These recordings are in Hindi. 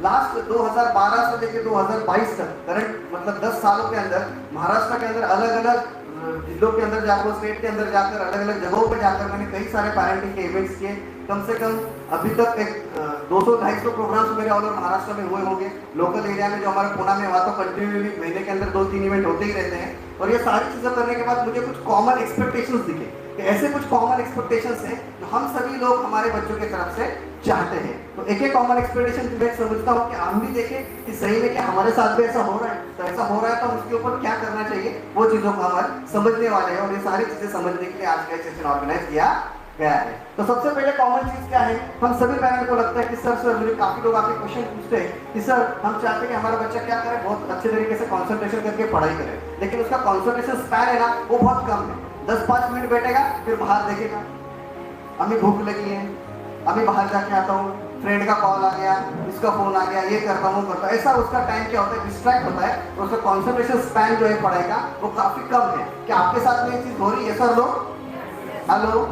लास्ट 2012 से लेकर 2022 तक करंट मतलब 10 सालों के अंदर महाराष्ट्र के अंदर अलग अलग जिलों के अंदर जाकर, स्टेट के अंदर जाकर, अलग अलग जगहों पर जाकर मैंने कई सारे पेरेंटिंग के इवेंट्स किए। कम से कम अभी तक एक 200-250 प्रोग्राम्स मेरे ऑल ओवर महाराष्ट्र में हुए होंगे। लोकल एरिया में जो हमारे पुणे में हुआ तो कंटिन्यूली महीने के अंदर 2-3 इवेंट होते ही रहते हैं। और ये सारी चीजें करने के बाद मुझे कुछ कॉमन एक्सपेक्टेशंस दिखे कि ऐसे कुछ कॉमन एक्सपेक्टेशंस हैं जो हम सभी लोग हमारे बच्चों की तरफ से चाहते हैं। तो एक एक कॉमन एक्सपेक्टेशन मैं समझता हूँ कि हम भी देखें कि सही में क्या हमारे साथ भी ऐसा हो रहा है। तो ऐसा हो रहा है तो हम उसके ऊपर क्या करना चाहिए वो चीजों को हम समझने वाले हैं। और ये सारी चीजें समझने के लिए आज का सेशन ऑर्गेनाइज किया गया है। तो सबसे पहले कॉमन चीज क्या है, हम सभी पेरेंट को लगता है कि सर मुझे काफी लोग आके क्वेश्चन पूछते हैं कि सर हम चाहते हैं कि हमारा बच्चा क्या करे, बहुत अच्छे तरीके से कंसंट्रेशन करके पढ़ाई करे, लेकिन उसका कंसंट्रेशन स्पैन है ना वो बहुत कम है। 10-5 मिनट बैठेगा फिर बाहर देखेगा, अम्मी भूख लगी है, अभी बाहर जाके आता हूँ, फ्रेंड का कॉल आ गया, इसका फोन आ गया, ये करता हूँ करता हूँ। ऐसा उसका टाइम क्या होता है, डिस्ट्रैक्ट होता है और उसका कंसंट्रेशन स्पैन जो है पढ़ाई का वो काफी कम है। क्या आपके साथ में ये चीज हो रही है सर लोग? हेलो,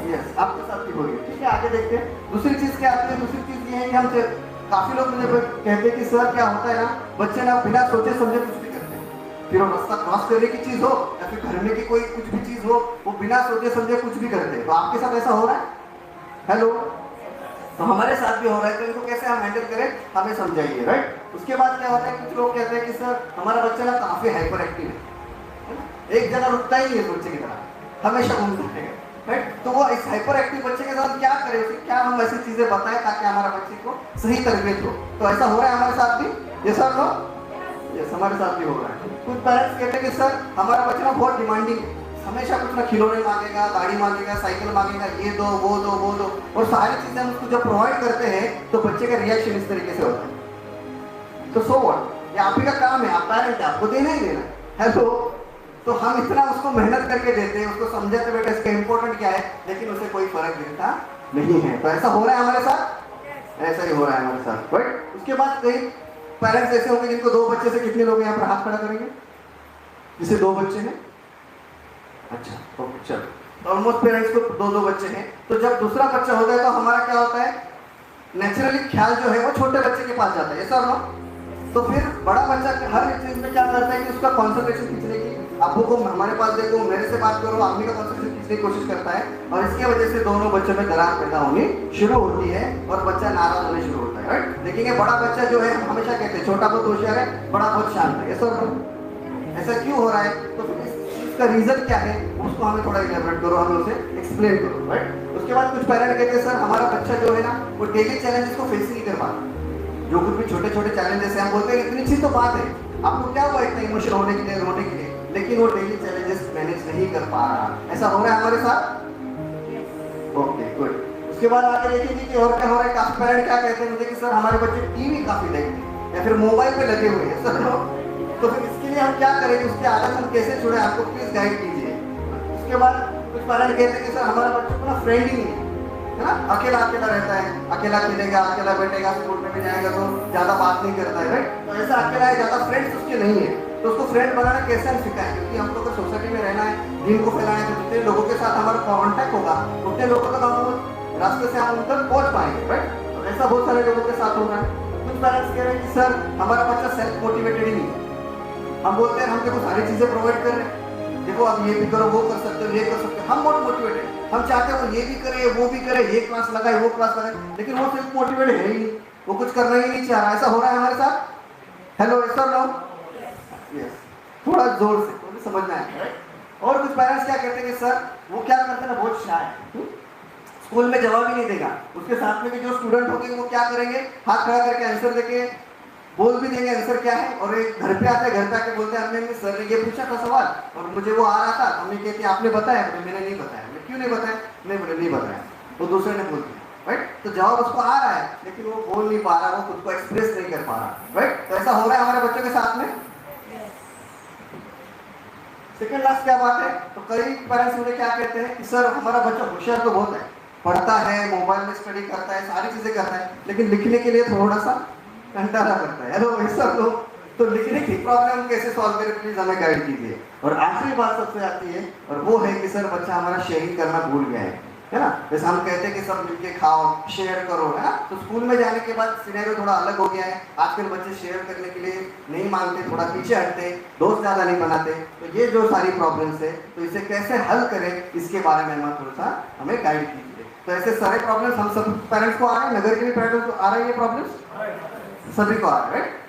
यस आपके साथ भी हो रही है। ठीक है, आगे देखते हैं। दूसरी चीज क्या आती है, दूसरी चीज ये है कि हम काफी लोग मुझे कहते हैं कि सर क्या होता है ना, बच्चे ना बिना सोचे समझे कुछ भी करते हैं। फिर वो रास्ता क्रॉस करने की चीज हो या फिर घर में की कोई कुछ भी चीज हो, वो बिना सोचे समझे कुछ भी करते हैं। तो आपके साथ ऐसा हो रहा है? हेलो, तो हमारे साथ भी हो रहा है। तो इनको कैसे हम हैंडल करें हमें समझाइए, राइट। उसके बाद क्या होता है, कुछ लोग कहते हैं कि सर हमारा बच्चा ना काफी हाइपर एक्टिव है, एक जगह रुकता ही नहीं है बच्चे की तरह, हमेशा घूमता है, राइट। तो वो इस हाइपर एक्टिव बच्चे के साथ क्या करें, उसे क्या हम ऐसी चीजें बताएं ताकि हमारा बच्चे को सही तरबियत हो। तो ऐसा हो रहा है हमारे साथ भी, ये सर लोग, यस हमारे साथ भी हो रहा है। कुछ पेरेंट्स कहते हैं कि सर हमारा बच्चा ना बहुत डिमांडिंग है, हमेशा कुछ ना खिलौने मांगेगा, गाड़ी मांगेगा, साइकिल मांगेगा, ये दो वो दो वो दो, और सारी चीजें हम उसको जब प्रोवाइड करते हैं तो बच्चे का रिएक्शन इस तरीके से होता है। तो सो व्हाट, ये आप ही का काम है, आप पेरेंट है, आपको देना ही देना है। तो हम इतना उसको मेहनत करके देते हैं, उसको समझाते बेटा इसका इंपॉर्टेंट क्या है, लेकिन उसे कोई फर्क दिखता नहीं है। तो ऐसा हो रहा है हमारे साथ, ऐसा ही हो रहा है हमारे साथ, राइट। उसके बाद कई पेरेंट्स ऐसे होंगे जिनको 2 बच्चे से, कितने लोग यहाँ पर हाथ खड़ा करेंगे जिसे 2 बच्चे हैं? अच्छा, तो चलो ऑलमोस्ट पेरेंट्स को 2-2 बच्चे हैं। तो जब दूसरा बच्चा होता है तो हमारा क्या होता है, नेचुरली ख्याल जो है वो छोटे बच्चे के पास जाता है, ऐसा ना। तो फिर बड़ा बच्चा हर चीज में क्या करता है कि उसका कंसंट्रेशन खींचने की, आपको को हमारे पास देखो, मेरे से बात करो, आदमी का कंसंट्रेशन खींचने की कोशिश करता है, और इसकी वजह से दोनों बच्चों में दरार पैदा होनी शुरू होती है और बच्चा नाराज होने शुरू होता है, राइट। देखेंगे बड़ा बच्चा जो है, हम हमेशा कहते हैं छोटा बहुत होशियार है, बड़ा बहुत शांत है, ऐसा क्यों हो रहा है? तो इसका रीजन क्या है उसको हमें थोड़ा इलैबोरेट करो, हमें उसे एक्सप्लेन करो, राइट। उसके बाद कुछ पेरेंट कहते हैं सर हमारा बच्चा जो है ना वो डेली चैलेंजेस को फेस नहीं कर पाता, जो कुछ भी छोटे छोटे चैलेंजेस हैं हम बोलते हैं इतनी चीज तो बात है, आपको क्या हुआ इतना इमोशनल होने के लिए, रोने के लिए, लेकिन वो डेली चैलेंजेस मैनेज नहीं कर पा रहा। ऐसा हो रहा है हमारे साथ? Okay good. उसके बाद आगे देखिए कि और क्या हो रहा है। काफी पेरेंट क्या कहते हैं मुझे कि सर हमारे बच्चे टीवी काफी देखते हैं या फिर मोबाइल पे लगे हुए हैं सर, तो फिर इसके लिए हम क्या करें, उसकी आदत हम कैसे छोड़े, आपको प्लीज गाइड कीजिए। उसके बाद कुछ पेरेंट कहते हैं कि सर हमारा बच्चा को ना फ्रेंड ही नहीं है ना, अकेला अकेला रहता है, अकेला खेलेगा, अकेला बैठेगा, स्कूल में भी जाएगा तो ज्यादा बात नहीं करता है, राइट। तो ऐसा अकेला है, ज्यादा फ्रेंड्स उसके नहीं है। तो उसको फ्रेंड बनाना कैसे हम सिखाएं, क्योंकि हम लोग को सोसाइटी में रहना है, दिन को फैलाना है, तो जितने लोगों के साथ हमारा कॉन्टैक्ट होगा उतने लोगों तक हम रास्ते से हम उन तक पहुंच पाएंगे, राइट। तो ऐसा बहुत सारे लोगों के साथ हो रहा है। कुछ पेरेंट्स कह रहे हैं कि सर हमारा बच्चा सेल्फ मोटिवेटेड ही नहीं है, हम बोलते हैं हम देखो सारी चीजें प्रोवाइड कर रहे हैं, देखो आप ये भी करो, वो कर सकते हो, ये कर सकते हो, हम बहुत मोटिवेटेड, हम चाहते हैं वो ये भी करे वो भी करे, ये क्लास लगाए वो क्लास लगाए, लेकिन वो सिर्फ मोटिवेटेड है ही नहीं, वो कुछ करना ही नहीं चाह रहा। ऐसा हो रहा है हमारे साथ? हेलो सर नो, यस थोड़ा जोर से तो समझना है। और कुछ पेरेंट्स क्या कहते हैं कि सर वो क्या करते हैं ना, बहुत शाय है, स्कूल में जवाब ही नहीं देगा, उसके साथ में भी जो स्टूडेंट होंगे वो क्या करेंगे, हाथ खड़ा करके आंसर देके बोल भी देंगे आंसर क्या है, और एक घर पे आते हैं, घर पे आके बोलते हैं हमने सर ने ये पूछा था सवाल और मुझे वो आ रहा था, मम्मी कहती आपने बताया, मैंने नहीं बताया, मैं क्यों नहीं बताया, मैंने नहीं बताया, वो दूसरे ने बोल दिया, राइट। तो जवाब उसको आ रहा है लेकिन वो बोल नहीं पा रहा, वो खुद को एक्सप्रेस नहीं कर पा रहा, राइट। तो ऐसा हो रहा है हमारे बच्चों के साथ में। सेकेंड लास्ट क्या बात है, तो कई पेरेंट्स मुझे क्या कहते हैं कि सर हमारा बच्चा होशियार तो बहुत है, पढ़ता है, मोबाइल में स्टडी करता है, सारी चीजें करता है, लेकिन लिखने के लिए थोड़ा सा कंटाला करता है। हेलो सब लोग, तो लिखने की प्रॉब्लम कैसे सॉल्व करें, प्लीज हमें गाइड कीजिए। और आखिरी बात सबसे आती है और वो है कि सर बच्चा हमारा शेयरिंग करना भूल गया है, है ना। जैसे हम कहते हैं कि सब मिलके खाओ, शेयर करो, है ना। तो स्कूल में जाने के बाद सिनेरियो थोड़ा अलग हो गया है। आजकल बच्चे शेयर करने के लिए नहीं मांगते, थोड़ा पीछे हटते, दोस्त ज़्यादा नहीं बनाते। तो ये जो सारी प्रॉब्लम्स है, तो इसे कैसे हल करें, इसके बारे में हम थोड़ा सा हमें गाइड कीजिए। तो ऐसे सारे प्रॉब्लम्स हम सब पेरेंट्स को आ रहे हैं, नगर के भी पेरेंट्स को आ रही है प्रॉब्लम्स, सभी को आ रहा है, राइट।